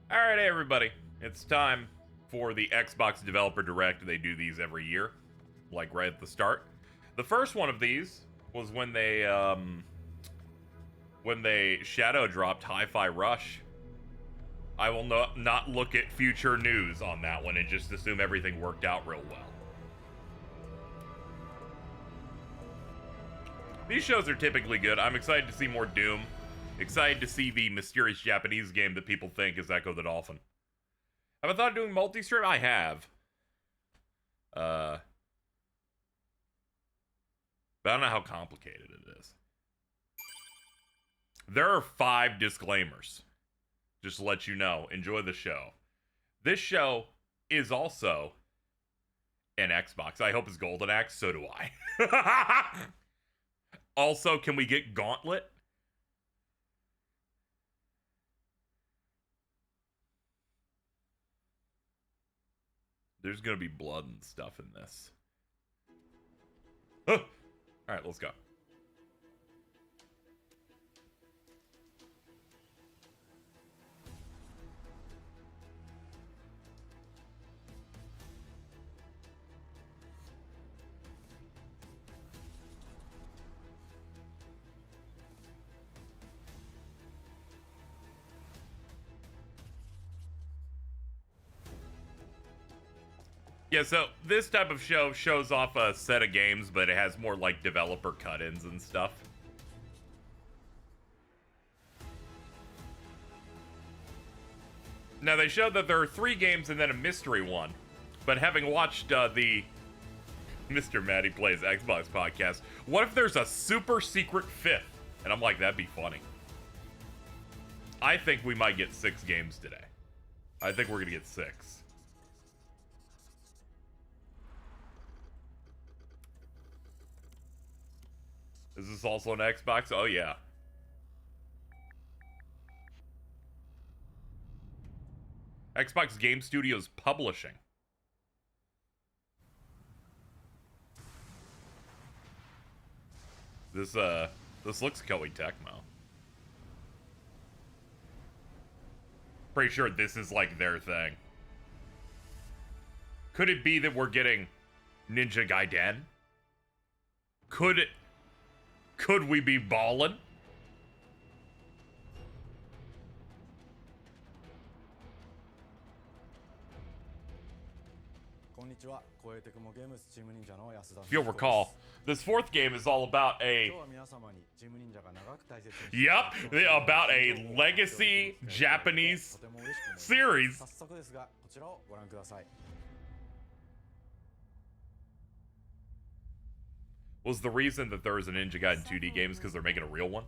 Alright, hey everybody. It's time for the Xbox Developer Direct. They do these every year, like right at the start. The first one of these was when they shadow dropped Hi-Fi Rush. I will not look at future news on that one and just assume everything worked out real well. These shows are typically good. I'm excited to see more Doom. Excited to see the mysterious Japanese game that people think is Echo the Dolphin. Have I thought of doing multi-stream? I have. But I don't know how complicated it is. There are 5 disclaimers. Just to let you know. Enjoy the show. This show is also an Xbox. I hope it's Golden Axe. So do I. Also, can we get Gauntlet? There's gonna be blood and stuff in this. Huh. Alright, let's go. Yeah, so this type of show shows off a set of games, but it has more like developer cut-ins and stuff. Now, they showed that there are 3 games and then a mystery one. But having watched the Mr. Maddie Plays Xbox podcast, what if there's a super secret 5th? And I'm like, that'd be funny. I think we might get 6 games today. I think we're gonna get 6. Is this also an Xbox? Oh, yeah. Xbox Game Studios Publishing. This looks Koei Tecmo. Pretty sure this is like their thing. Could it be that we're getting Ninja Gaiden? Could we be ballin'? If you'll recall, this 4th game is all about about a legacy Japanese series. Was the reason that there is an Ninja Gaiden 2D game is because they're making a real one?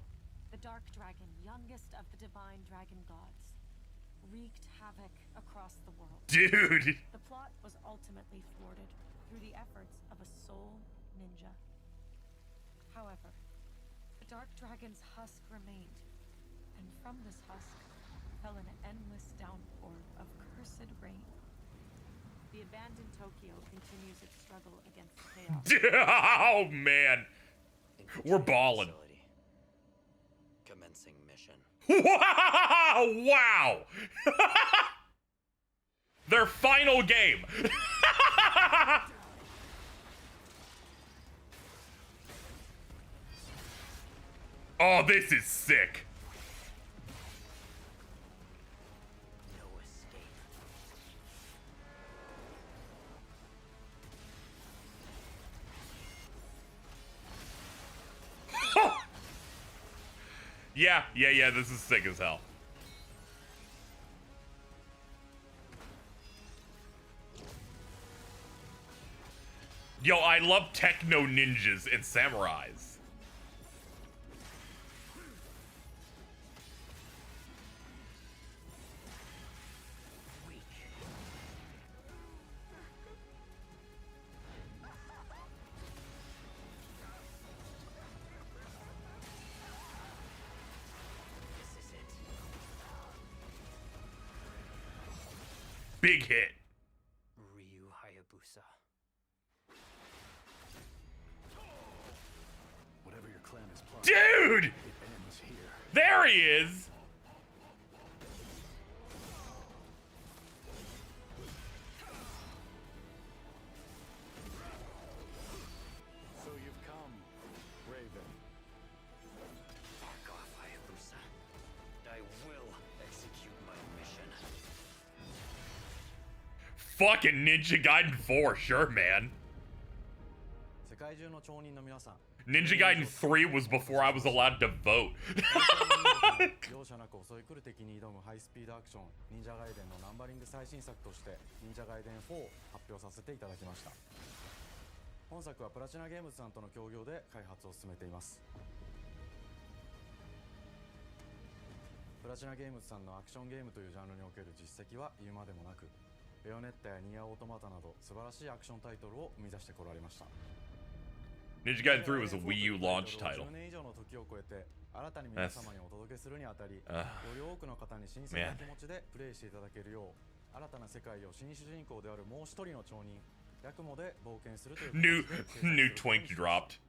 The Dark Dragon, youngest of the divine dragon gods, wreaked havoc across the world. Dude! The plot was ultimately thwarted through the efforts of a sole ninja. However, the Dark Dragon's husk remained, and from this husk fell an endless downpour of cursed rain. The abandoned Tokyo continues its struggle against chaos. Oh, man. We're balling. Commencing mission. Wow! Their final game. Oh, this is sick. No escape. Yeah, this is sick as hell. Yo, I love techno ninjas and samurais. Big hit. Ryu Hayabusa. Whatever your clan is plotting, Dude! it ends here. There he is! Fucking Ninja Gaiden 4, sure, man. Ninja Gaiden 3 was before I was allowed to vote. 容赦なく襲い来る敵に挑むハイスピードアクション忍者ガイデンのナンバリング最新作として忍者ガイデン4を発表させていただきました。本作はプラチナゲームズさんとの協業で開発を進めています。プラチナゲームズさんのアクションゲームというジャンルにおける実績は言うまでもなく、ベヨネッタやニアオートマタなど素晴らしいアクションタイトルを生み出してこられました。Ninja Gaiden 3 was a Wii U launch title. 10年以上の時を超えて新たに皆様にお届けするにあたり、より多くの方に新鮮な気持ちでプレイしていただけるよう、新たな世界を新主人公であるもう一人の町人ヤクモで冒険するという New Twink dropped.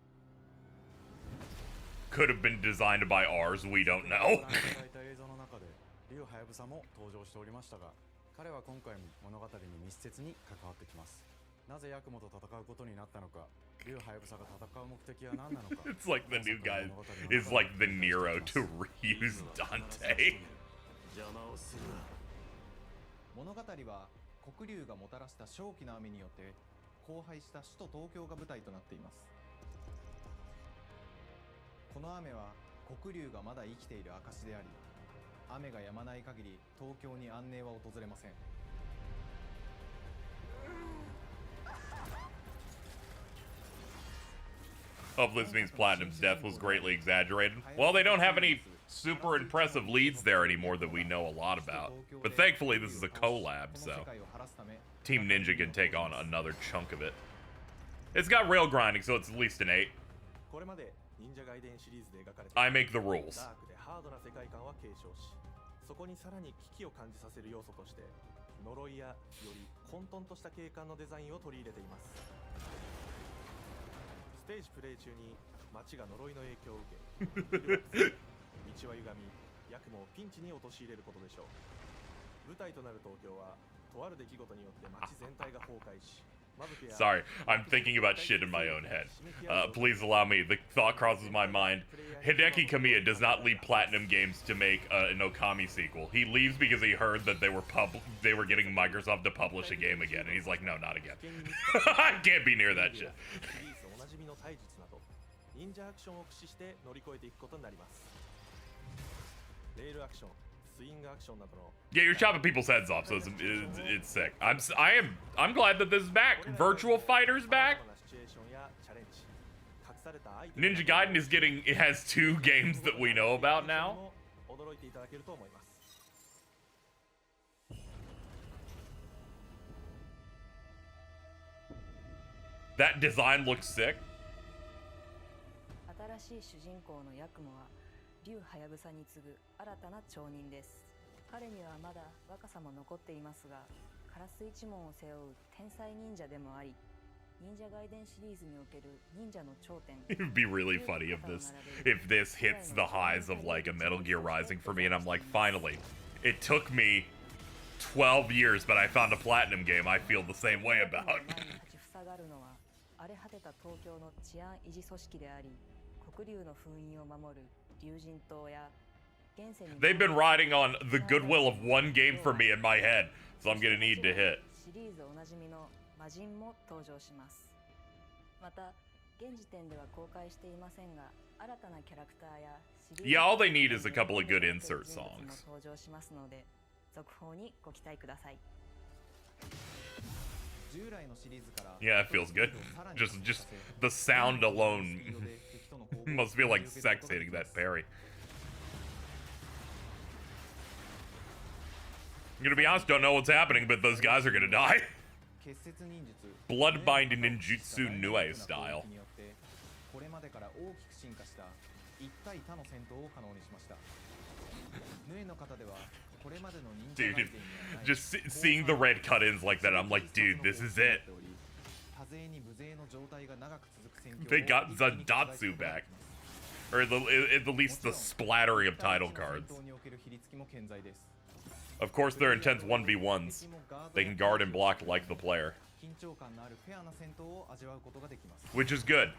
Could have been designed by ours, we don't know. 映像の中で竜ハヤブサも登場しておりましたが、彼は今回も物語に密接に関わってきます。なぜヤクモと戦うことになったのか、竜ハヤブサが戦う目的は何なのか。It's like the new guy is like the Nero to reuse Dante. 物語は黒竜がもたらした正気の雨によって荒廃した首都東京が舞台となっています。この雨は黒竜がまだ生きている証であり、雨が止まない限り東京に安寧は訪れません。Hopefully this means Platinum's death was greatly exaggerated. Well, they don't have any super impressive leads there anymore that we know a lot about. But thankfully this is a collab, so Team Ninja can take on another chunk of it. It's got rail grinding, so it's at least an 8. I make the rules. そこにさらに危機を感じさせる要素として呪いやより混沌とした景観のデザインを取り入れています。ステージプレイ中に街が呪いの影響を受け道は歪み、ヤクモをピンチに陥れることでしょう。舞台となる東京はとある出来事によって街全体が崩壊し、 Sorry, I'm thinking about shit in my own head. Please allow me. The thought crosses my mind. Hideki Kamiya does not leave Platinum Games to make an Okami sequel. He leaves because he heard that they were getting Microsoft to publish a game again, and he's like, no, not again. I can't be near that shit. Yeah, you're chopping people's heads off, so it's sick. I'm glad that this is back. Virtual Fighter's back. Ninja Gaiden has 2 games that we know about now. That design looks sick. 新しい主人公のヤクモは竜ハヤブサに次ぐ新たな町人です。彼にはまだ若さも残っていますが、カラス一門を背負う天才忍者でもあり、忍者ガイデンシリーズにおける忍者の頂点。It would be really funny if this hits the highs of like a Metal Gear Rising for me, and I'm like, finally, it took me 12 years, but I found a Platinum game I feel the same way about. 塞がるのは荒れ果てた東京の治安維持組織であり、黒竜の封印を守る竜神島や They've been riding on the goodwill of one game for me in my head, so I'm gonna need to hit. シリーズおなじみの魔人も登場します。また現時点では公開していませんが、新たなキャラクターやシリーズ Yeah, all they need is a couple of good insert songs. 登場しますので、続報にご期待ください。 Yeah, it feels good. Just the sound alone must feel like sex hitting that parry. I'm gonna be honest, don't know what's happening, but those guys are gonna die. Bloodbind ninjutsu Nue style. Dude, just seeing the red cut-ins like that, I'm like, dude, this is it. They got Zandatsu back. Or at the least the splattering of title cards. Of course, they're intense 1v1s. They can guard and block like the player. Which is good.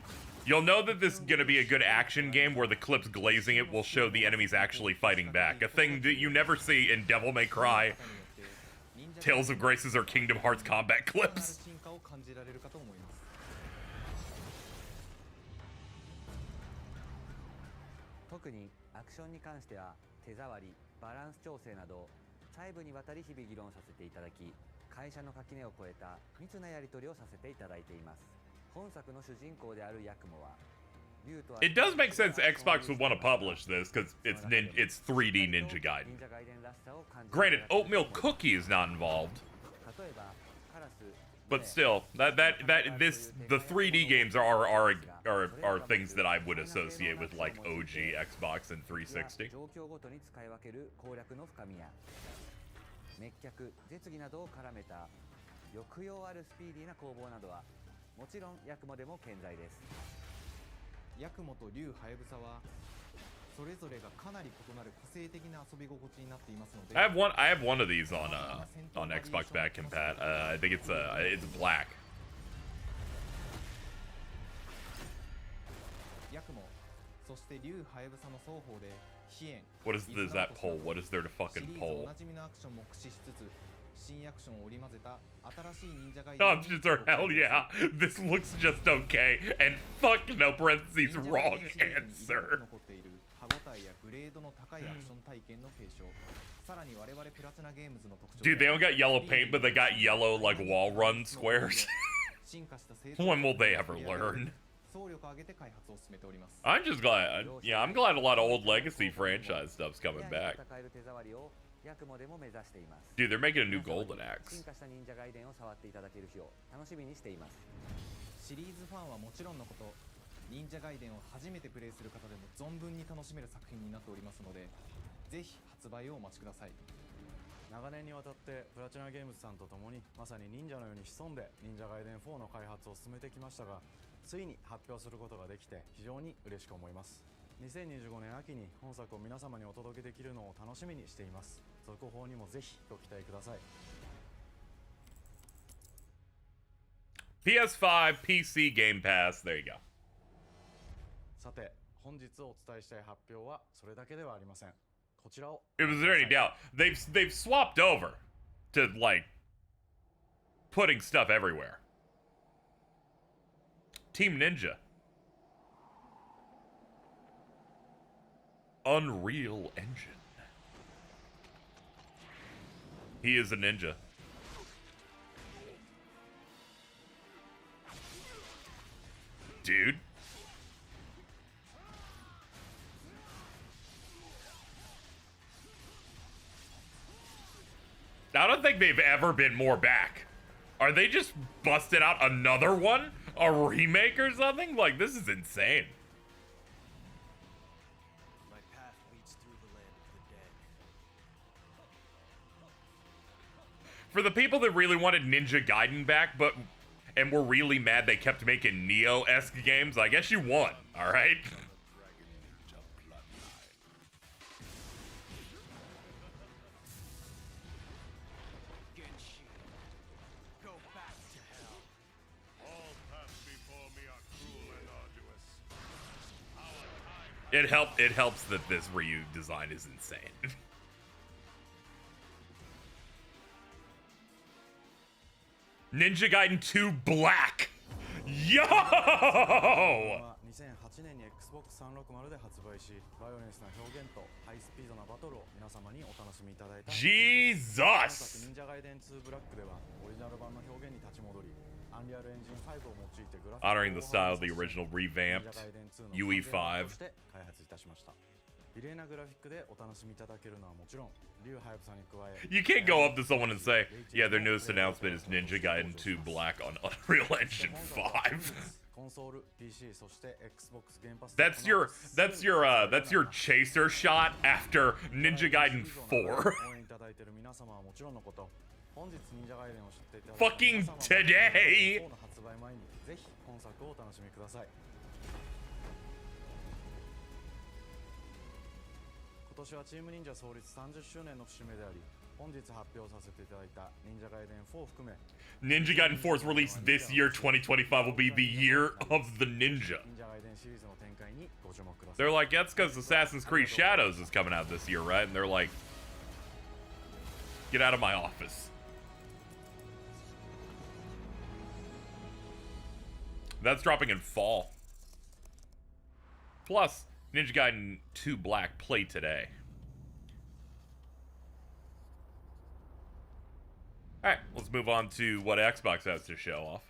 You'll know that this is going to be a good action game where the clips glazing it will show the enemies actually fighting back. A thing that you never see in Devil May Cry Tales of Graces or Kingdom Hearts combat さらなる clips. 進化を感じられるかと思います。特にアクションに関しては手触り、バランス調整など細部にわたり日々議論させていただき、会社の垣根を越えた密なやり取りをさせていただいています。本作の主人公であるヤクモは It does make sense Xbox would want to publish this because it's 3D Ninja Gaiden. Granted, Oatmeal Cookie is not involved, but still, the 3D games are things that I would associate with like OG Xbox and 360. 状況ごとに使い分ける攻略の深みや滅却、絶技などを絡めた抑揚あるスピーディーな攻防などはもちろんヤクモでも健在です。ヤクモと竜ハヤブサはそれぞれがかなり異なる個性的な遊び心地になっていますので。I have one of these on Xbox back compat. I think it's black. ヤクモ、そして竜ハヤブサの双方で飛燕。What is that pole? What is there to fucking シリーズ pole? おなじみのアクションも駆使しつつ、新アクションを織り交ぜた新しい忍者ガイ Options are hell yeah. This looks just okay. And fuck no parentheses wrong answer. 残っている歯応えやグレードの高いアクション体験の継承。さらに我々プラチナゲームズの特徴。 Dude, they don't got yellow paint, but they got yellow like wall run squares. 進化した成 When will they ever learn? 総力を挙げて開発を進めております。 I'm just glad. Yeah, I'm glad a lot of old legacy franchise stuff's coming back. 戦える手触りをヤクモでも目指しています。 Dude, they're making a new golden axe. 進化した忍者ガイデンを触っていただける日を楽しみにしています。シリーズファンはもちろんのこと、忍者ガイデンを初めてプレイする方でも存分に楽しめる作品になっておりますので、ぜひ発売をお待ちください。長年にわたってプラチナゲームズさんと共にまさに忍者のように潜んで忍者ガイデン4の開発を進めてきましたが、ついに発表することができて非常に嬉しく思います。2025年秋に本作を皆様にお届けできるのを楽しみにしています。続報にもぜひご期待ください。 PS5, PC, Game Pass. There you go. さて、本日お伝えしたい発表はそれだけではありません。こちらを。 If there any doubt, they've swapped over to like putting stuff everywhere. Team Ninja. Unreal Engine. He is a ninja. Dude. I don't think they've ever been more back. Are they just busted out another one? A remake or something? Like, this is insane. My path leads through the land of the dead. For the people that really wanted Ninja Gaiden back, and were really mad they kept making Neo-esque games, I guess you won, alright? Genshin, go back to hell. All paths before me are cruel and arduous. It helps that this Ryu design is insane. Ninja Gaiden 2 Black. Yo! 2008年に Xbox 360で発売し、バイオレンスな表現とハイスピードなバトルを皆様にお楽しみいただいた。 Jesus! 本作忍者ガイデン2ブラックではオリジナル版の表現に立ち戻り、アンリアルエンジン5を用いてグラフィックを Honoring the style of the original revamped 忍者ガイデン2の UE5. として開発いたしました。綺麗なグラフィックでお楽しみいただけるのはもちろん、竜ハヤブさんに加え、 You can't go up to someone and say, yeah, their newest announcement is Ninja Gaiden 2 Black on Unreal Engine 5. コンソール、PC、そして Xbox ゲームパス That's your chaser shot after Ninja Gaiden 4. 応援いただいている皆様はもちろんのこと、本日忍者ガイデンを知っていただいた Fucking 皆様も today! 4の発売前にぜひ本作をお楽しみください。今年はチーム忍者創立30周年の節目であり、本日発表させていただいた忍者ガイデン4を含め Ninja Gaiden 4's release this year, 2025, will be the year of the ninja. 忍者ガイデンシリーズの展開にご注目ください。 They're like, that's because Assassin's Creed Shadows is coming out this year, right? And they're like, get out of my office. That's dropping in fall. Plus, Ninja Gaiden 2 Black play today. Alright, let's move on to what Xbox has to show off.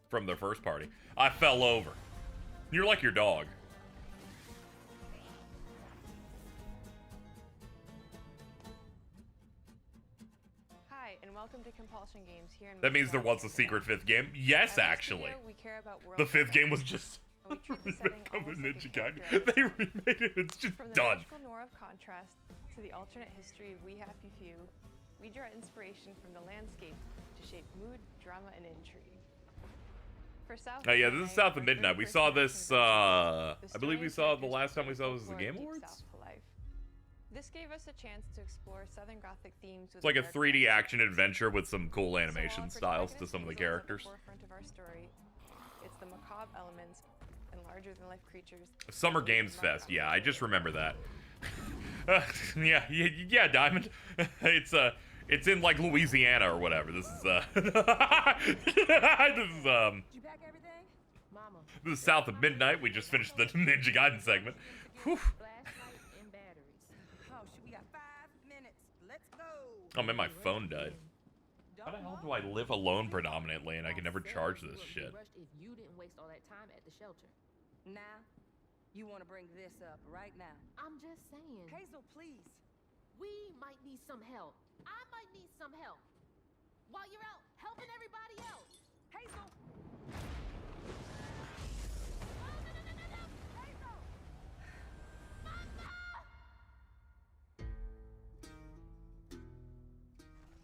From their first party. I fell over. You're like your dog. Hi, and welcome to Compulsion Games here in That means there was a Montreal, secret Canada. fifth game? Yes, In this actually. video, we care about world The fifth game was events. just We treat the remake setting of almost like a Ninja character Gaiden. They remade it, it's just From the done. magical noir of contrast to the alternate history of We Happy Few, we draw inspiration from the landscape to shape mood, drama, and intrigue. For South Oh yeah, this is Midnight, South of our Midnight. We 31st saw anniversary this, convention, I believe we story saw and the last time we characters saw this was the bring Game Deep Awards? South to life. This gave us a chance to explore Southern Gothic themes with It's like a dark 3D characters. action adventure with some cool So while animation our styles to protagonist some of the Hazel is at characters. forefront of our story, it's the macabre elements and larger-than-life creatures. Summer that lead Games the mark Fest, on yeah, the I just story. remember that. Yeah, Diamond. It's in like Louisiana or whatever. This is this is Did you pack everything? Mama. this is South of Midnight. We just finished the Ninja Gaiden segment. Whew. Flashlight and batteries. Oh, shoot, we got 5 minutes. Let's go. Oh man, my phone died. How the hell do I live alone predominantly and I can never charge this shit? If you didn't waste all that time at the shelter. Now, you want to bring this up right now. I'm just saying. Hazel, please. We might need some help. I might need some help. While you're out helping everybody else. Hazel.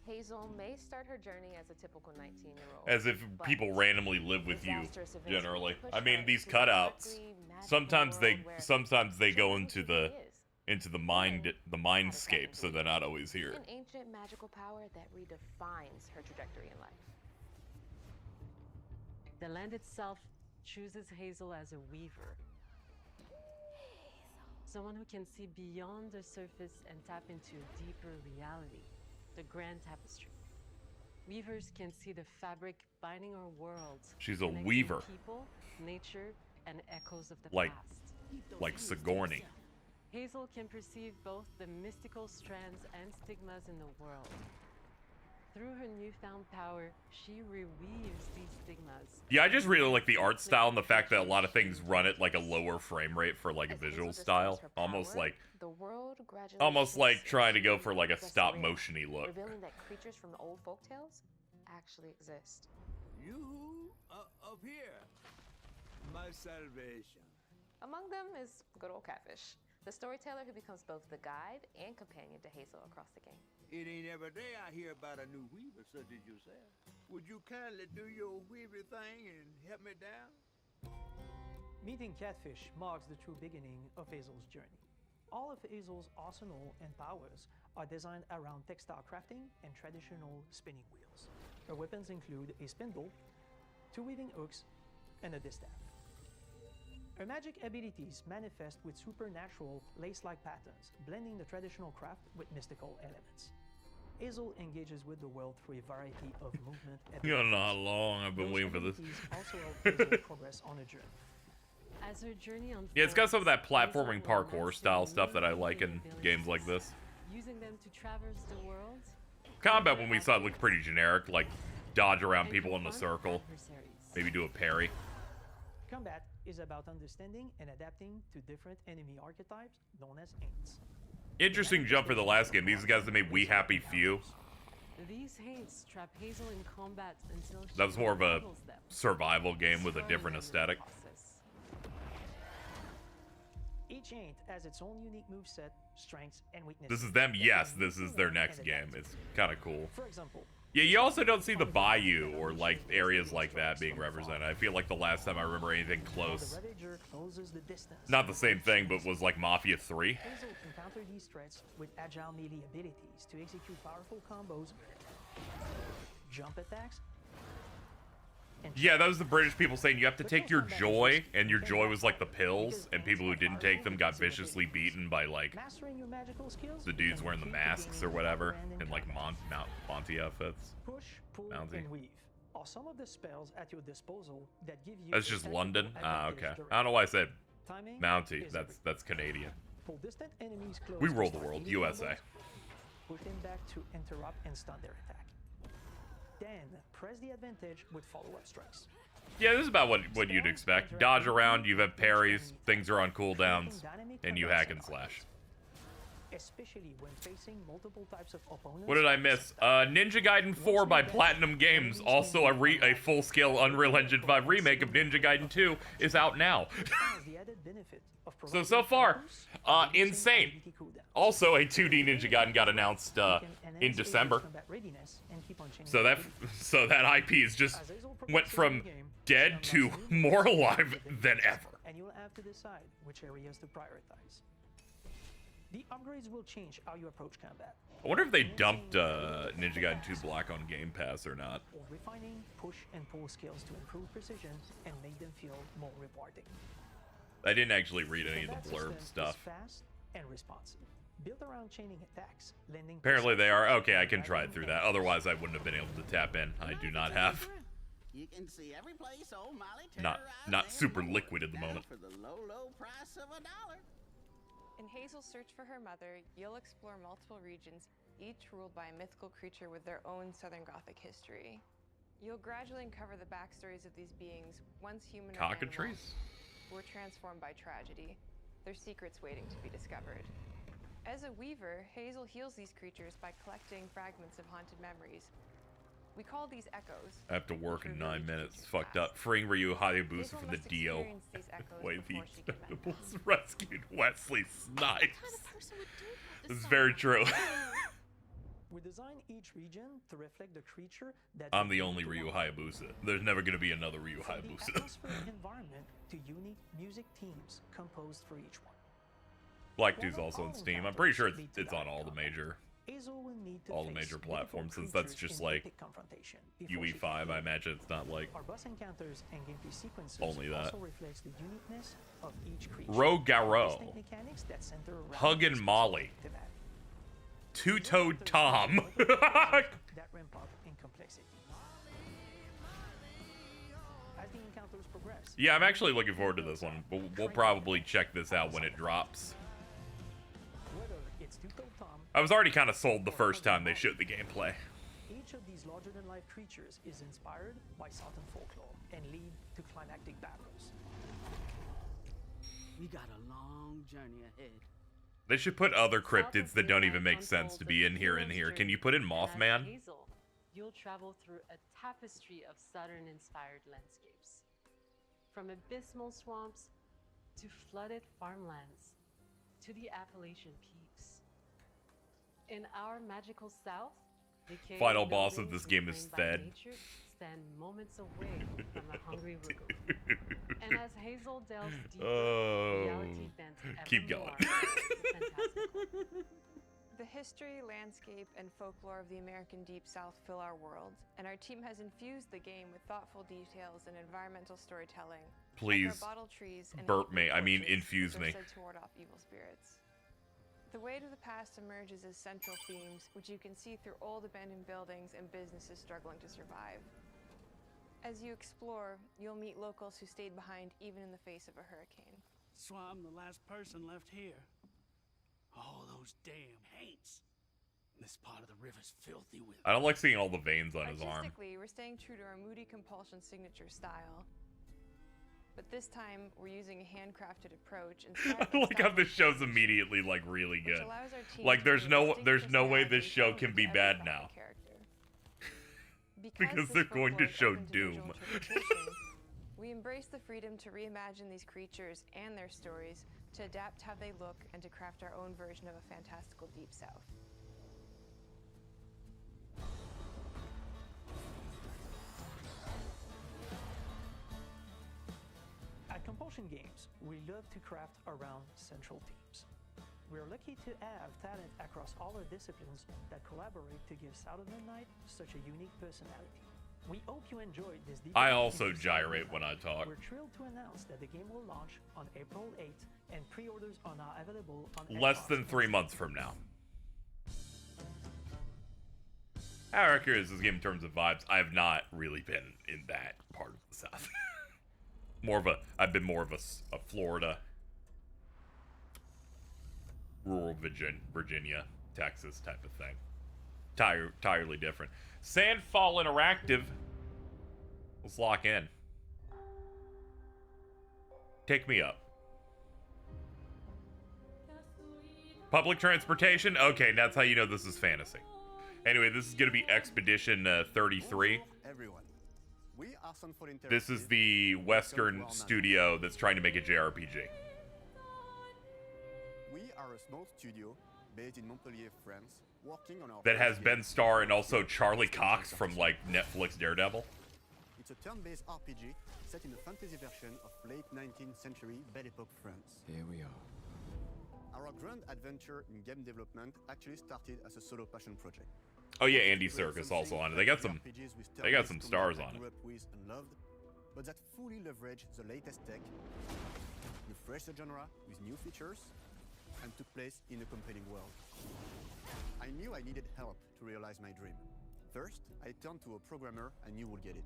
Hazel may start her journey as a typical 19-year-old. As if but people randomly live with you, disastrous events generally. push I mean, her these into a cutouts. darkly, magical Sometimes world they where go she into isn't the who she is. into the mindscape, so they're not always here. An ancient magical power that redefines her trajectory in life. The land itself chooses Hazel as a weaver. Someone who can see beyond the surface and tap into a deeper reality, the grand tapestry. Weavers can see the fabric binding our worlds. She's a connecting weaver. People, nature, and echoes of the Like- past. Like Sigourney. Hazel can perceive both the mystical strands and stigmas in the world. Through her newfound power, she reweaves these stigmas. Yeah, I just really like the art style and the fact that a lot of things run at like a lower frame rate for like a As Hazel visual discovers style. her Almost power, like the world gradually almost like shifts trying to into go for like a less stop real, motion-y look. revealing that creatures from the old folktales actually exist. You up here, my salvation. Among them is good old Catfish, the storyteller who becomes both the guide and companion to Hazel across the game. It ain't every day I hear about a new weaver such as yourself. Would you kindly do your weaver thing and help me down? Meeting Catfish marks the true beginning of Hazel's journey. All of Hazel's arsenal and powers are designed around textile crafting and traditional spinning wheels. Her weapons include a spindle, 2 weaving hooks, and a distaff. Her magic abilities manifest with supernatural lace-like patterns, blending the traditional craft with mystical elements. Hazel engages with the world through a variety of movement and You don't know how long I've been Those waiting for this. abilities also help Hazel progress on her journey. As her journey unfolds, Yeah, it's got some of that platforming Hazel will parkour master style stuff that I new like in abilities, games like this. using them to traverse the world. Combat, when we saw it, looked pretty generic, like dodge around and people in a confront circle, adversaries. maybe do a parry. Combat is about understanding and adapting to different enemy archetypes known as Aints. Interesting jump for the last game. These guys that made We Happy Few. These hates trap Hazel in combat until she That was more of a unravels them, survival game with a destroying different them in the aesthetic. process. Each Aint has its own unique moveset, strengths, and weaknesses. This is them, that yes, can this move is their and next adapt game. to. It's kind of cool. For example, Yeah, you also don't see the bayou or like areas like that being represented. I feel like the last time I remember anything while close, the Ravager closes the distance. not the same thing, but was like Mafia 3. Hazel encountered these threats with agile melee abilities to execute powerful combos, jump attacks, and Yeah, that was the British people saying you have to take your joy, and your joy was like the pills, and people who didn't take them got viciously beaten by like mastering your magical skills. the dudes can wearing the be key to masks or gaining whatever upper hand in like combat. Monty outfits. Push, pull, Mountie. and weave. are some of the spells at your disposal that give you. That's just London? Ah, okay. I don't know why I said Mountie. That's Canadian. Pull distant enemies close We to rule the start world, healing USA. combos, push them back to interrupt and stun their attack. Then press the advantage with follow-up strikes. Yeah, this is about what you'd expect. Dodge around, you have parries, things are on cooldowns, and you hack and slash. Especially when facing multiple types of opponents. What did I miss? Ninja Gaiden 4 by Platinum Games, also a full-scale Unreal Engine 5 remake of Ninja Gaiden 2, is out now. So far, insane. Also, a 2D Ninja Gaiden got announced in December. So that IP is just went from dead to more alive than ever. And you'll have to decide which areas to prioritize. The upgrades will change how you approach combat. I wonder if they dumped Ninja Gaiden 2 Black on Game Pass or not. Or refining push and pull skills to improve precision and make them feel more rewarding. I didn't actually read any of the blurb stuff. Fast and responsive. Built around chaining attacks, lending. Apparently they are. Okay, I can try it through that. Otherwise, I wouldn't have been able to tap in. I do not have. You can see every place old Molly Not super liquid at the moment. for the low price of $1. In Hazel's search for her mother, you'll explore multiple regions, each ruled by a mythical creature with their own Southern Gothic history. You'll gradually uncover the backstories of these beings, once human or Cockatrice? animal, who were transformed by tragedy, their secrets waiting to be discovered. As a weaver, Hazel heals these creatures by collecting fragments of haunted memories. We call these echoes. I have to work in 9 minutes. Fucked up. Freeing Ryu Hayabusa from the DO. Wait, the Expendables rescued Wesley Snipes. This is very true. We design each region to reflect the creature that. I'm the only Ryu Hayabusa. There's never going to be another Ryu Hayabusa. The atmospheric environment to unique music themes composed for each one. Black 2's also on Steam. I'm pretty sure it's on all the major platforms, since that's just like UE5. I imagine it's not like only that. Rogue Garou, Huggin' Molly, Two-Toed Tom. Yeah, I'm actually looking forward to this one. We'll probably check this out when it drops. I was already kind of sold the first time they showed the gameplay. Each of these larger-than-life creatures is inspired by Southern folklore and lead to climactic battles. We got a long journey ahead. They should put other cryptids that don't even make sense to be in here. Can you put in Mothman? Hazel, you'll travel through a tapestry of Southern-inspired landscapes. From abysmal swamps to flooded farmlands to the Appalachian peaks. In our magical south, the cave Final boss of buildings this game is designed by Fed. nature stand moments away from a hungry Rugu. And as Hazel delves deeper, reality bends keep ever going. more fantastical. The history, landscape, and folklore of the American Deep South fill our world, and our team has infused the game with thoughtful details and environmental storytelling. Please like our bottle trees and burp me. I mean, torches, infuse which me. are said to ward off evil spirits. The weight of the past emerges as central themes, which you can see through old abandoned buildings and businesses struggling to survive. As you explore, you'll meet locals who stayed behind even in the face of a hurricane. So I'm the last person left here. All those damn haints. This part of the river's filthy with. I don't like seeing all the veins on his arm. Artistically, we're staying true to our moody compulsion signature style. But this time, we're using a handcrafted approach. I like how this show's immediately like really good. Like there's no way this show can be bad now. Because they're going to show Doom. We embrace the freedom to reimagine these creatures and their stories, to adapt how they look, and to craft our own version of a fantastical Deep South. At Compulsion Games, we love to craft around central themes. We're lucky to have talent across all our disciplines that collaborate to give South of Midnight such a unique personality. We hope you enjoyed this deep I also gyrate when I talk. We're thrilled to announce that the game will launch on April 8th, and pre-orders are now available on Less Xbox than 3 months from now. How accurate is this game in terms of vibes? I have not really been in that part of the South. I've been more of a Florida, rural Virginia, Texas type of thing. Entirely different. Sandfall Interactive. Let's lock in. Take me up. Public transportation? Okay, that's how you know this is fantasy. Anyway, this is going to be Expedition 33. This is the Western studio that's trying to make a JRPG. We are a small studio based in Montpellier, France, working on our That has Ben Starr and also Charlie Cox from, like, Netflix Daredevil. It's a turn-based RPG set in a fantasy version of late 19th century Belle Epoque France. Here we are. Our grand adventure in game development actually started as a solo passion project. Oh yeah, Andy Serkis also on it. They got some stars on it. But that fully leverage the latest tech, refresh the genre with new features, and took place in a compelling world. I knew I needed help to realize my dream. First, I turned to a programmer I knew would get it.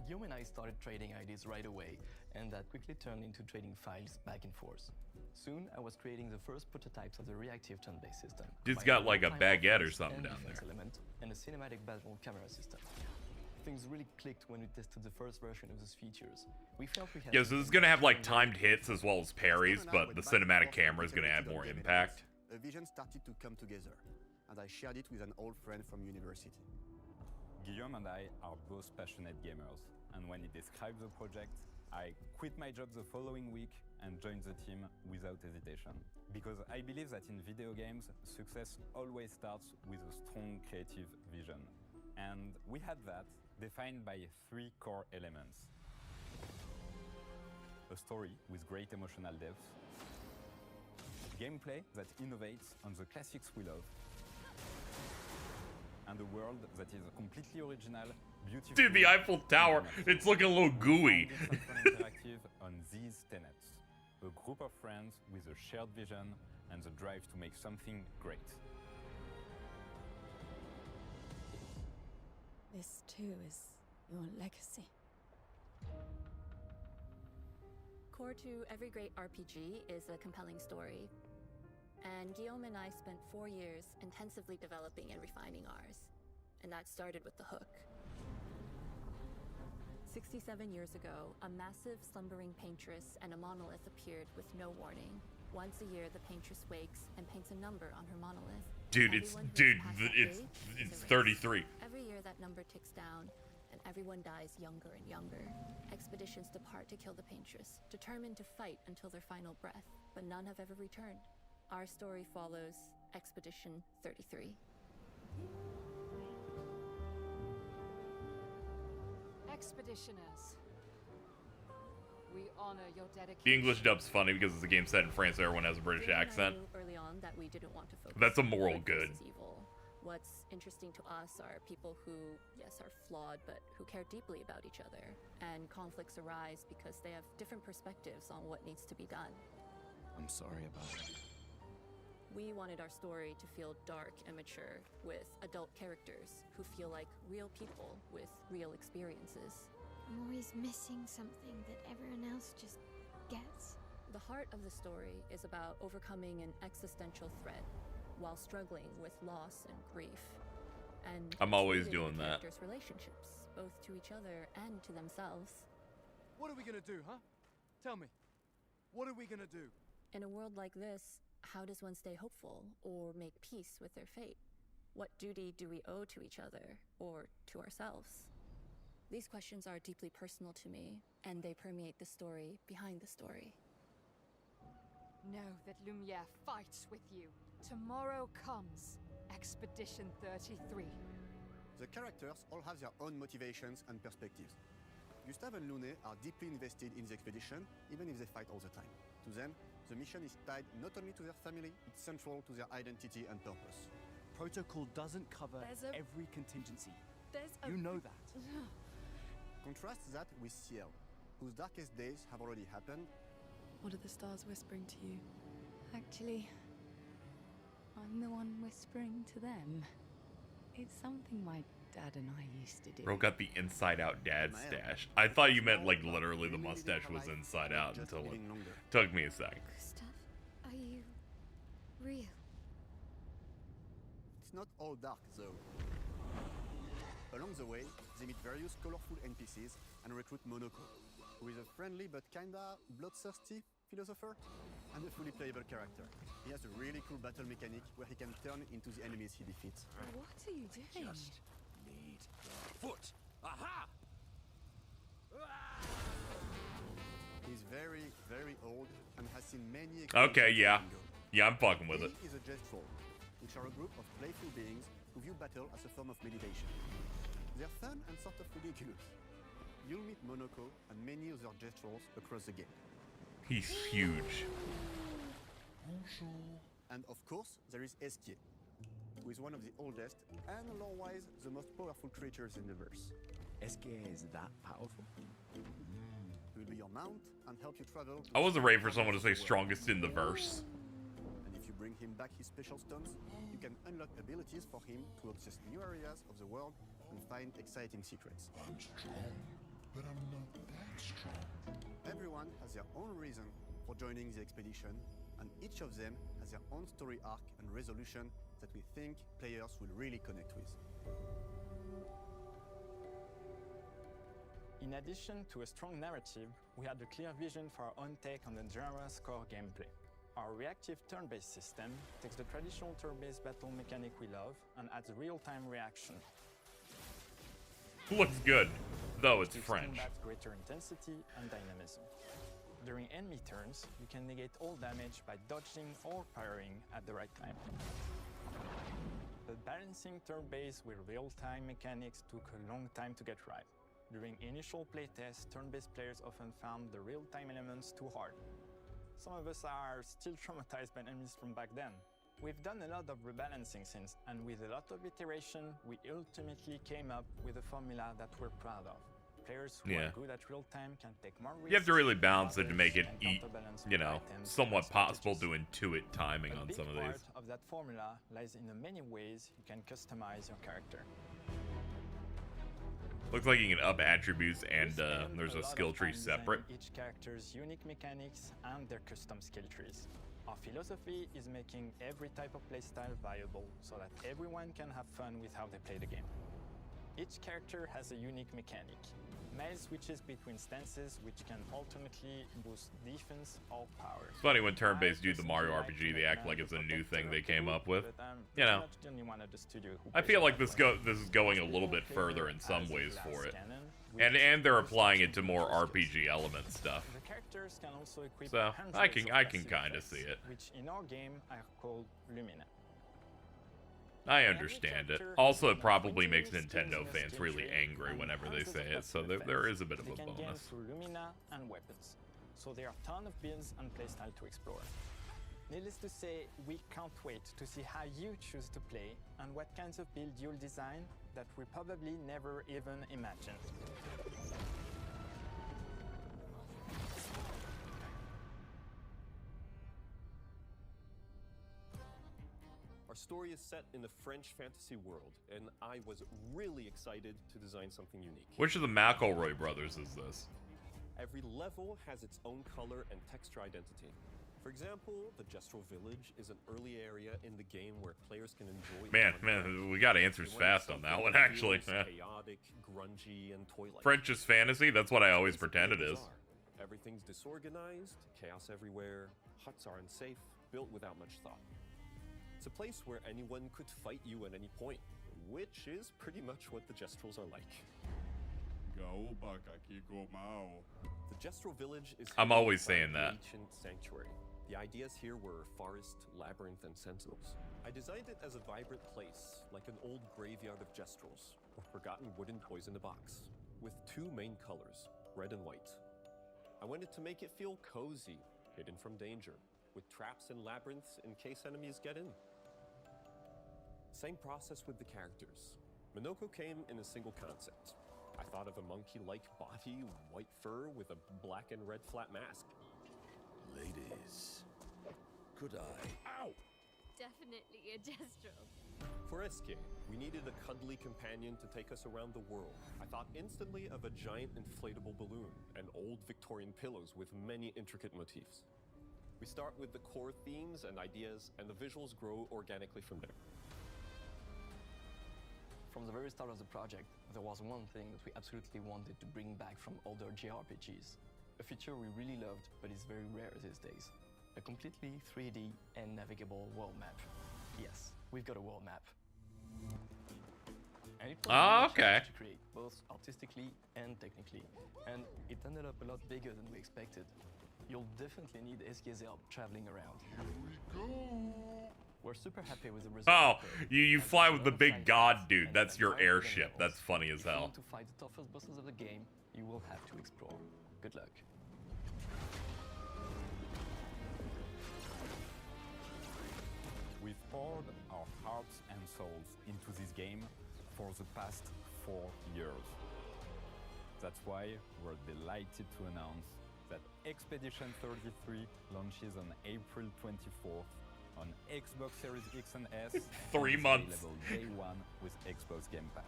Guillaume and I started trading ideas right away, and that quickly turned into trading files back and forth. Soon, I was creating the first prototypes of the reactive turn-based system. Dude's got like a baguette or something down there. Element and a cinematic battle camera system. Things really clicked when we tested the first version of those features. We felt we had yeah, so this is gonna have like timed hits as well as parries, but the cinematic camera is gonna add more impact. A vision started to come together, and I shared it with an old friend from university. Guillaume and I are both passionate gamers, and when he described the project, I quit my job the following week and joined the team without hesitation. Because I believe that in video games, success always starts with a strong creative vision. And we had that, defined by 3 core elements. A story with great emotional depth, gameplay that innovates on the classics we love, and a world that is completely original, beautiful. Dude, the Eiffel Tower, it's looking a little gooey. Interactive on these tenets. A group of friends with a shared vision and the drive to make something great. This too is your legacy. Core to every great RPG is a compelling story. And Guillaume and I spent 4 years intensively developing and refining ours. And that started with the hook. 67 years ago, a massive slumbering paintress and a monolith appeared with no warning. Once a year, the paintress wakes and paints a number on her monolith. Dude, it's 33. Every year that number ticks down, and everyone dies younger and younger. Expeditions depart to kill the paintress, determined to fight until their final breath, but none have ever returned. Our story follows Expedition 33. Expeditioners, we honor your dedication. The English dub's funny because it's a game set in France, so everyone has a British accent. Early on that we didn't want to focus. That's a moral good. What's interesting to us are people who, yes, are flawed, but who care deeply about each other. And conflicts arise because they have different perspectives on what needs to be done. I'm sorry about it. We wanted our story to feel dark and mature, with adult characters who feel like real people with real experiences. I'm always missing something that everyone else just gets. The heart of the story is about overcoming an existential threat while struggling with loss and grief. And I'm always doing that. Characters' relationships, both to each other and to themselves. What are we gonna do, huh? Tell me. What are we gonna do? In a world like this, how does one stay hopeful or make peace with their fate? What duty do we owe to each other or to ourselves? These questions are deeply personal to me, and they permeate the story behind the story. Know that Lumiere fights with you. Tomorrow comes Expedition 33. The characters all have their own motivations and perspectives. Gustave and Lune are deeply invested in the expedition, even if they fight all the time. To them, the mission is tied not only to their family, it's central to their identity and purpose. Protocol doesn't cover every contingency. You know that. Contrast that with Ciel, whose darkest days have already happened. What are the stars whispering to you? Actually, I'm the one whispering to them. It's something my dad and I used to do. Bro got the inside out dad stash. I thought you meant like literally the mustache was inside out until it took me a sec. Gustav, are you real? It's not all dark, though. Along the way, they meet various colorful NPCs and recruit Monoko, who is a friendly but kinda bloodthirsty philosopher and a fully playable character. He has a really cool battle mechanic where he can turn into the enemies he defeats. What are you doing? Just need the foot. Aha! He's very, very old and has seen many. Okay, yeah. Yeah, I'm fucking with it. He is a jest troll, which are a group of playful beings who view battle as a form of meditation. They're fun and sort of ridiculous. You'll meet Monoko and many other jest trolls across the game. He's huge. And of course, there is Esquier, who is one of the oldest and lore-wise the most powerful creatures in the verse. Esquier is that powerful? He will be your mount and help you travel. I wasn't ready for someone to say strongest in the verse. And if you bring him back his special stones, you can unlock abilities for him to access new areas of the world and find exciting secrets. I'm strong, but I'm not that strong. Everyone has their own reason for joining the expedition, and each of them has their own story arc and resolution that we think players will really connect with. In addition to a strong narrative, we had a clear vision for our own take on the genre's core gameplay. Our reactive turn-based system takes the traditional turn-based battle mechanic we love and adds real-time reaction. Looks good, though it's French. Combats greater intensity and dynamism. During enemy turns, you can negate all damage by dodging or parrying at the right time. But balancing turn-based with real-time mechanics took a long time to get right. During initial playtests, turn-based players often found the real-time elements too hard. Some of us are still traumatized by enemies from back then. We've done a lot of rebalancing since, and with a lot of iteration, we ultimately came up with a formula that we're proud of. Players who are good at real-time can take more risks. You have to really balance it to make it, you know, somewhat possible to intuit timing on some of these. A big part of that formula lies in the many ways you can customize your character. Looks like you can up attributes and there's a skill tree separate. Each character's unique mechanics and their custom skill trees. Our philosophy is making every type of playstyle viable so that everyone can have fun with how they play the game. Each character has a unique mechanic. Mail switches between stances which can ultimately boost defense or power. It's funny when turn-based do the Mario RPG, they act like it's a new thing they came up with. You know, I feel like this is going a little bit further in some ways for it. And they're applying it to more RPG element stuff. The characters can also equip So I can kind of see it. Which in our game are called Lumina. I understand it. Also, it probably makes Nintendo fans really angry whenever they say it, so there is a bit of a bonus. Through Lumina and weapons, so there are a ton of builds and playstyle to explore. Needless to say, we can't wait to see how you choose to play and what kinds of build you'll design that we probably never even imagined. Our story is set in the French fantasy world, and I was really excited to design something unique. Which of the McElroy brothers is this? Every level has its own color and texture identity. For example, the Gestural Village is an early area in the game where players can enjoy... Man, we got answers fast on that one, actually. Chaotic, grungy, and toy-like. French is fantasy? That's what I always pretend it is. Everything's disorganized, chaos everywhere, huts are unsafe, built without much thought. It's a place where anyone could fight you at any point, which is pretty much what the Gestrals are like. The Gestral Village is... I'm always saying that. Ancient sanctuary. The ideas here were forest, labyrinth, and sentinels. I designed it as a vibrant place, like an old graveyard of Gestrals, or forgotten wooden toys in a box, with two main colors, red and white. I wanted to make it feel cozy, hidden from danger, with traps and labyrinths in case enemies get in. Same process with the characters. Monoko came in a single concept. I thought of a monkey-like body, white fur with a black and red flat mask. Ladies, could I? Ow! definitely a Jestrel. For SK, we needed a cuddly companion to take us around the world. I thought instantly of a giant inflatable balloon and old Victorian pillows with many intricate motifs. We start with the core themes and ideas, and the visuals grow organically from there. From the very start of the project, there was one thing that we absolutely wanted to bring back from older JRPGs. A feature we really loved, but is very rare these days. A completely 3D and navigable world map. Yes, we've got a world map. And it was a real challenge to create, both artistically and technically. And it ended up a lot bigger than we expected. You'll definitely need SK's help traveling around. Here we go! We're super happy with the result. Oh, you fly with the big god dude. That's your airship. That's funny as If you hell. want to fight the toughest bosses of the game, you will have to explore. Good luck. We've poured our hearts and souls into this game for the past 4 years. That's why we're delighted to announce that Expedition 33 launches on April 24th on Xbox Series X and S. 3 months. Available day one with Xbox Game Pass.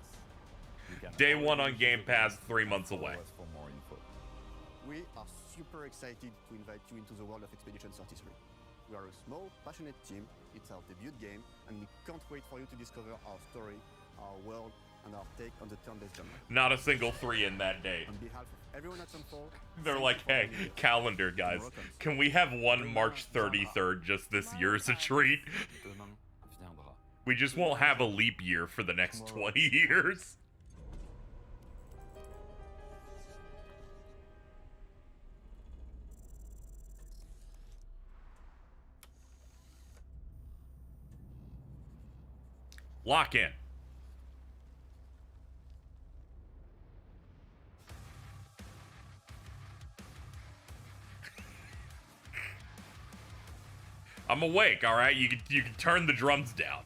You can Day one already on Game visit the Pass, link 3 and months follow away. us for more info. We are super excited to invite you into the world of Expedition 33. We are a small, passionate team. It's our debut game, and we can't wait for you to discover our story, our world, and our take on the turn-based genre. Not a single 3 in that date. On behalf of everyone at Sunfall, They're like, hey, calendar guys, can we have one March 33rd just this year as a treat? We just won't have a leap year for the next 20 years. Lock in. I'm awake, all right? You can turn the drums down.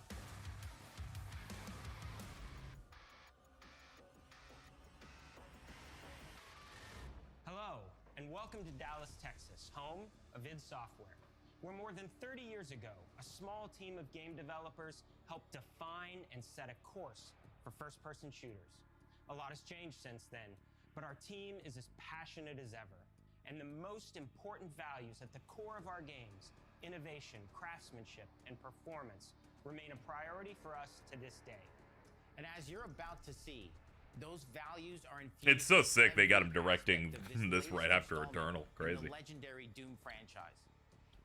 Hello, and welcome to Dallas, Texas, home of id Software, where more than 30 years ago, a small team of game developers helped define and set a course for first-person shooters. A lot has changed since then, but our team is as passionate as ever, and the most important values at the core of our games, innovation, craftsmanship, and performance, remain a priority for us to this day. And as you're about to see, those values are infused. It's so sick they got him directing this right after Eternal. In Crazy. the legendary Doom franchise.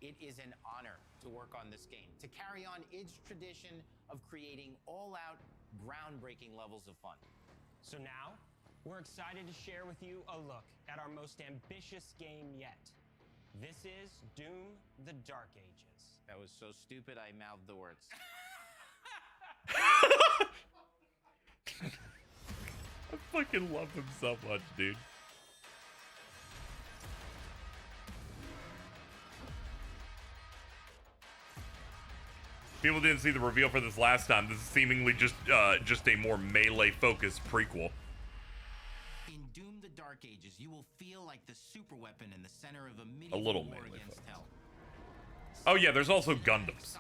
It is an honor to work on this game, to carry on its tradition of creating all-out, groundbreaking levels of fun. So now, we're excited to share with you a look at our most ambitious game yet. This is Doom: The Dark Ages. That was so stupid I mouthed the words. I fucking love him so much, dude. People didn't see the reveal for this last time. This is seemingly just a more melee-focused prequel. In Doom: The Dark Ages, you will feel like the super weapon in the center of a A medieval little war melee against focused. hell. Oh yeah, there's also Gundams.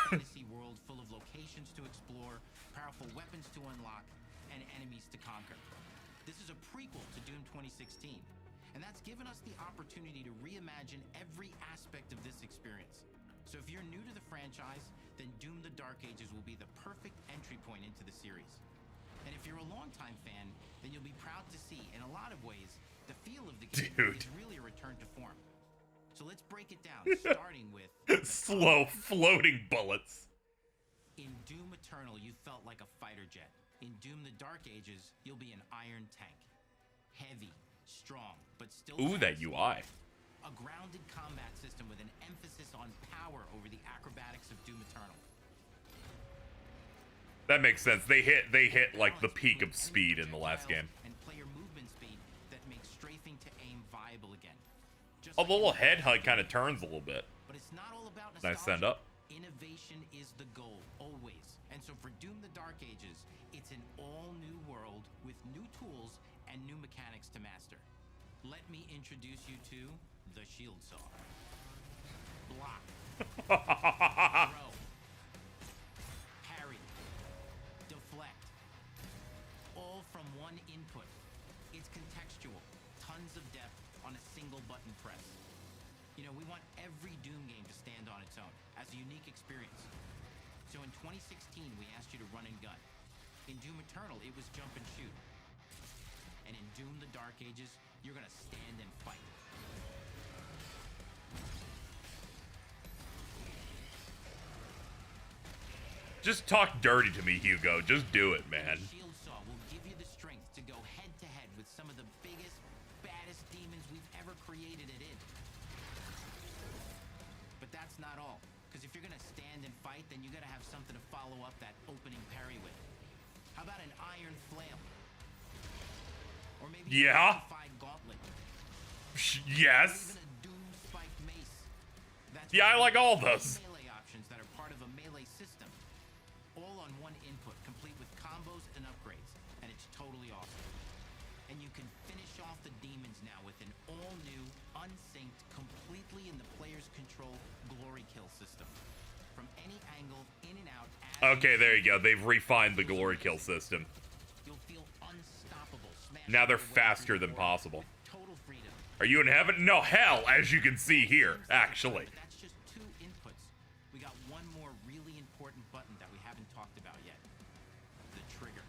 Fantasy world full of locations to explore, powerful weapons to unlock, and enemies to conquer. This is a prequel to Doom 2016, and that's given us the opportunity to reimagine every aspect of this experience. So if you're new to the franchise, then Doom: The Dark Ages will be the perfect entry point into the series. And if you're a longtime fan, then you'll be proud to see, in a lot of ways, the feel of the game is really a return to form. So let's break it down, starting with slow floating bullets. In Doom Eternal, you felt like a fighter jet. In Doom: The Dark Ages, you'll be an iron tank. Heavy, strong, but still Ooh, that UI. a grounded combat system with an emphasis on power over the acrobatics of Doom Eternal. That makes sense. They hit like the peak of speed in the last game. And player movement speed that makes strafing to aim viable again. Oh, the little headhunt kind of turns a little bit. But it's not all about Nice send up. Innovation is the goal, always. And so for Doom: The Dark Ages, it's an all-new world with new tools and new mechanics to master. Let me introduce you to the Shield Saw. Block. Throw. input. It's contextual, tons of depth on a single button press. You know, we want every Doom game to stand on its own as a unique experience. So in 2016, we asked you to run and gun. In Doom Eternal, it was jump and shoot. And in Doom the Dark Ages, you're gonna stand and fight. Just talk dirty to me, Hugo. Just do it, man. Shield Saw will give you the strength to go head to head with some of the biggest, baddest demons we've ever created at id. But that's not all. Because if you're gonna stand and fight, then you gotta have something to follow up that opening parry with. How about an iron flail? Or maybe a unified gauntlet. Yes. Or even a Doom spiked mace. That's Yeah, I like all those. melee options that are part of a melee system. All on one input, complete with combos and upgrades. And it's totally awesome. And you can finish off the demons now with an all-new, unsynced, completely in the player's control glory kill system. From any angle, in and out. Okay, there you go. They've refined the glory kill system. You'll feel unstoppable. Now they're faster than possible. Total freedom. Are you in heaven? No, hell, as you can see here, actually. That's just 2 inputs. We got one more really important button that we haven't talked about yet. The trigger.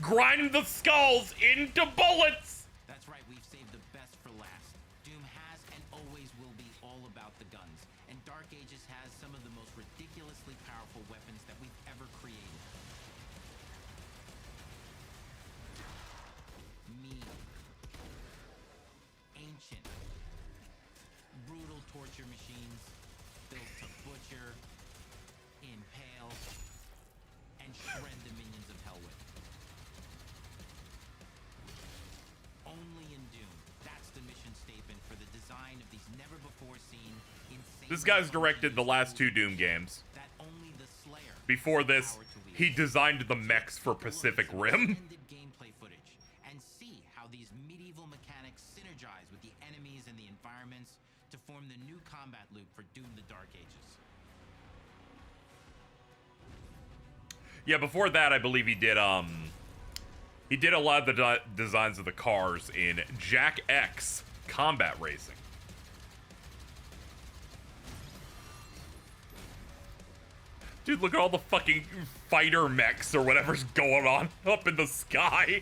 Grind the skulls into bullets! That's right, we've saved the best for last. Doom has and always will be all about the guns. And Dark Ages has some of the most ridiculously powerful weapons that we've ever created. Mean. Ancient. Brutal torture machines built to butcher, impale, and shred the minions of hell with. Only in Doom. That's the mission statement for the design of these never-before-seen, insane... This guy's directed the last 2 Doom games. That only the Slayer... Before this, he designed the mechs for Pacific Rim. Gameplay footage and see how these medieval mechanics synergize with the enemies and the environments to form the new combat loop for Doom the Dark Ages. Yeah, before that, I believe he did a lot of the designs of the cars in Jack X Combat Racing. Dude, look at all the fucking fighter mechs or whatever's going on up in the sky.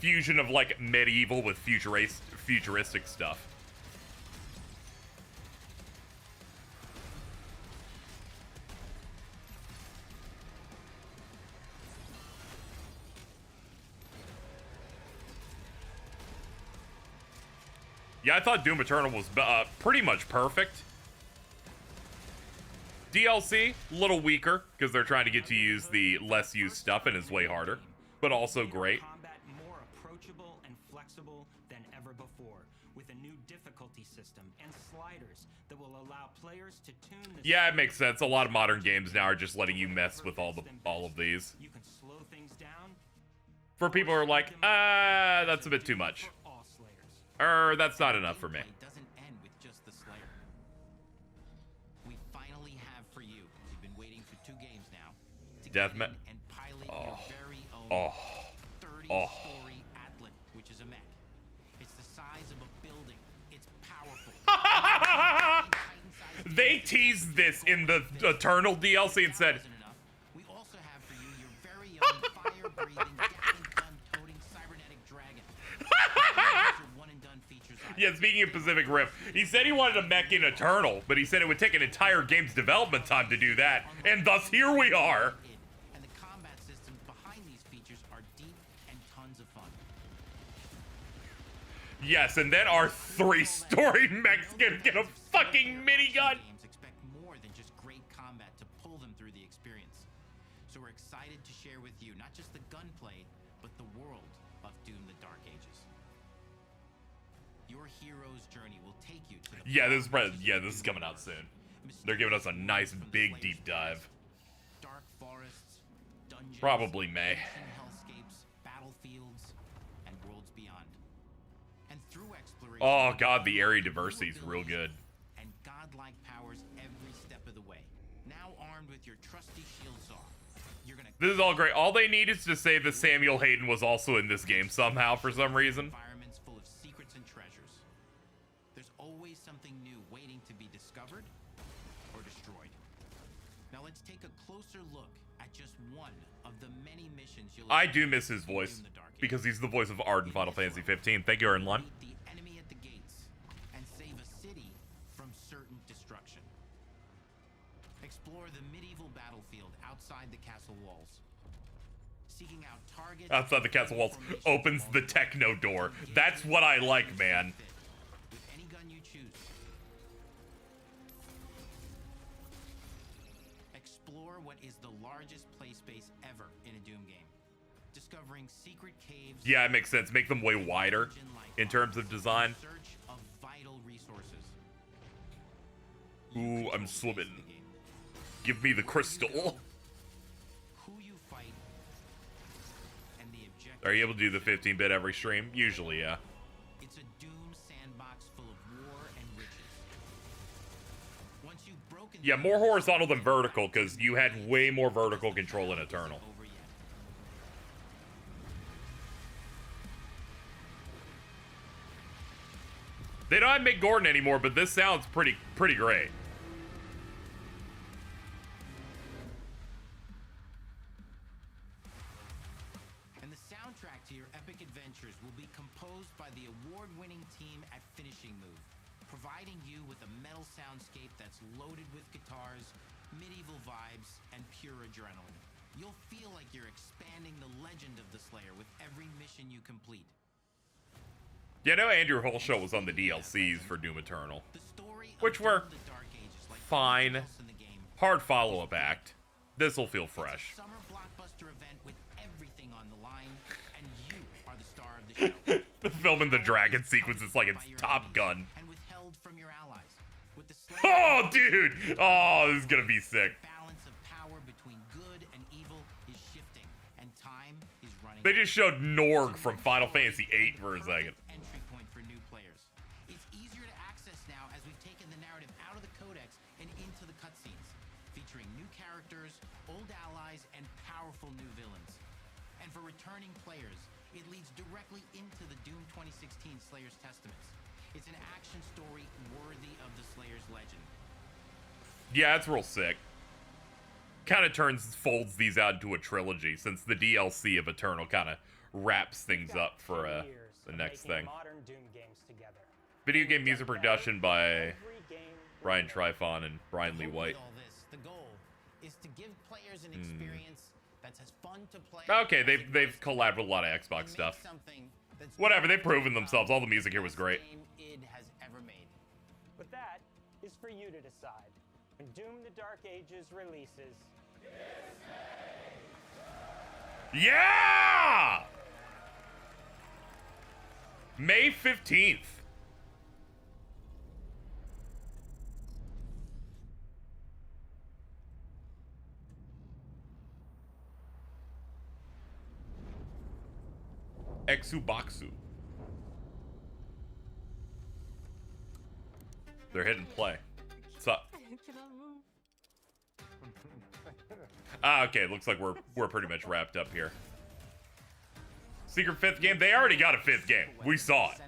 Fusion of, like, medieval with futuristic stuff. Yeah, I thought Doom Eternal was pretty much perfect. DLC, a little weaker, because they're trying to get to use the less used stuff and it's way harder, but also great. Combat more approachable and flexible than ever before, with a new difficulty system and sliders that will allow players to tune the... Yeah, it makes sense. A lot of modern games now are just letting you mess with all of these. You can slow things down. For people who are like, that's a bit too much. Or that's not enough for me. It doesn't end with just the Slayer. We finally have for you. We've been waiting for 2 games now. To Deathmatch. And pilot your very own 30-story Atlas, which is a mech. It's the size of a building. It's powerful. They teased this in the Eternal DLC and said, We also have for you your very own fire-breathing, Gaiden gun-toting cybernetic dragon. yeah, speaking of Pacific Rim, he said he wanted a mech in Eternal, but he said it would take an entire game's development time to do that, and thus here we are. And the combat systems behind these features are deep and tons of fun. Yes, and then our 3-story mech's gonna get a fucking minigun. Games expect more than just great combat to pull them through the experience. So we're excited to share with you not just the gunplay, but the world of Doom the Dark Ages. Your hero's journey will take you to the this is coming out soon. They're giving us a nice big deep dive. Dark forests, dungeons, Probably May. hellscapes, battlefields, and worlds beyond. And through exploration, Oh god, the area diversity is real good. and godlike powers every with your trusty shield saw. You're gonna This is all great. All they need is to say that Samuel Hayden was also in this game somehow for some reason. environments full of secrets and treasures. There's always something new waiting to be discovered or destroyed. Now let's take a closer look at just one of the many missions you'll I do miss his voice because he's the voice of Ard in Final Fantasy 15. Thank you, Aaron Lund. the enemy at the gates and save a city from certain destruction. Explore the medieval battlefield outside the castle walls. Seeking out targets Outside the castle walls opens the techno door. That's what I like, man. with any gun you choose. Explore what is the largest play space ever in a Doom game. Discovering secret caves. Yeah, it makes sense. Make them way wider in terms of design. Search of vital resources. Ooh, I'm swimming. Give me the crystal. Who you fight and the objective. Are you able to do the 15-bit every stream? Usually, yeah. It's a Doom sandbox full of war and riches. Once you've broken Yeah, more horizontal than vertical because you had way more vertical control in Eternal. They don't have Mick Gordon anymore, but this sounds pretty great. And the soundtrack to your epic adventures will be composed by the award-winning team at Finishing Move, providing you with a metal soundscape that's loaded with guitars, medieval vibes, and pure adrenaline. You'll feel like you're expanding the legend of the Slayer with every mission you complete. Yeah, I know Andrew Holshow was on the DLCs for Doom Eternal, which were fine. Hard follow-up act. This'll feel fresh. Summer blockbuster event with everything on the line, and you are the star of the show. The filming the dragon sequence is like it's Top Gun. And withheld from your allies. With the Oh, dude! Oh, this is gonna be sick. balance of power between good and evil is shifting, and time is running. They just showed Norg from Final Fantasy VIII for a second. Entry point for new players. It's easier to access now as we've taken the narrative out of the codex and into the cutscenes, featuring new characters, old allies, and powerful new villains. And for returning players, it leads directly into the Doom 2016 Slayer's Testaments. It's an action story worthy of the Slayer's legend. Yeah, it's real sick. Kind of folds these out into a trilogy, since the DLC of Eternal kind of wraps things up for the next thing. Modern Doom games together. Video game music production by Brian Trifon and Brian Lee White. All this, the goal is to give players an experience that's as fun to play. Okay, they've collabed with a lot of Xbox stuff. Whatever, they've proven themselves. All the music here was great. Id has ever made. But that is for you to decide. When Doom the Dark Ages releases, Yeah! May 15th. Exuboxu. They're hitting play. What's up? Okay, looks like we're pretty much wrapped up here. Secret 5th game? They already got a 5th game. We saw it.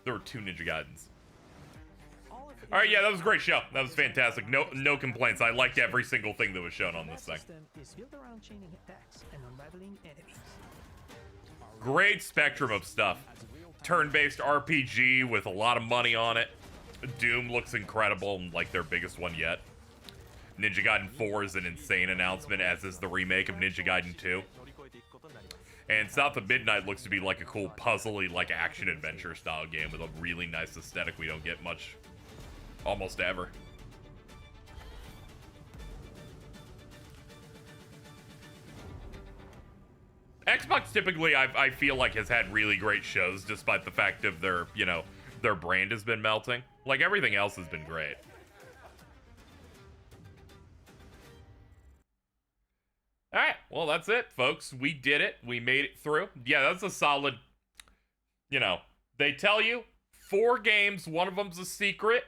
There were 2 Ninja Gaidens. Alright, yeah, that was a great show. That was fantastic. No complaints. I liked every single thing that was shown on this thing. Is built around chaining attacks and unraveling enemies. Great spectrum of stuff. Turn-based RPG with a lot of money on it. Doom looks incredible, like their biggest one yet. Ninja Gaiden 4 is an insane announcement, as is the remake of Ninja Gaiden 2. And South of Midnight looks to be like a cool puzzly, like action-adventure style game with a really nice aesthetic we don't get much, almost ever. Xbox typically, I feel like, has had really great shows, despite the fact of their, their brand has been melting. Like, everything else has been great. Alright, well, that's it, folks. We did it. We made it through. Yeah, that's a solid, they tell you 4 games, one of them's a secret.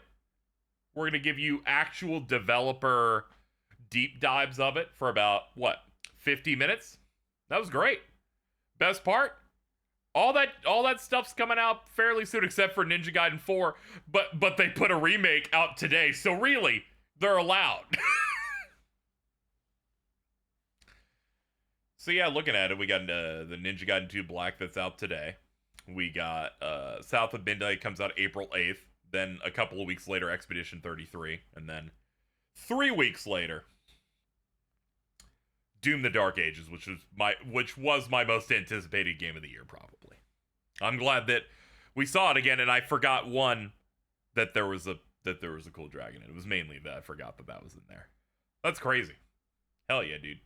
We're going to give you actual developer deep dives of it for about, what, 50 minutes? That was great. Best part? All that stuff's coming out fairly soon, except for Ninja Gaiden 4, but they put a remake out today, so really, they're allowed. So yeah, looking at it, we got the Ninja Gaiden 2 Black that's out today. We got South of Midnight comes out April 8th. Then a couple of weeks later, Expedition 33. And then 3 weeks later, Doom: The Dark Ages, which was my most anticipated game of the year, probably. I'm glad that we saw it again, and I forgot that there was a cool dragon. It was mainly that I forgot that was in there. That's crazy. Hell yeah, dude.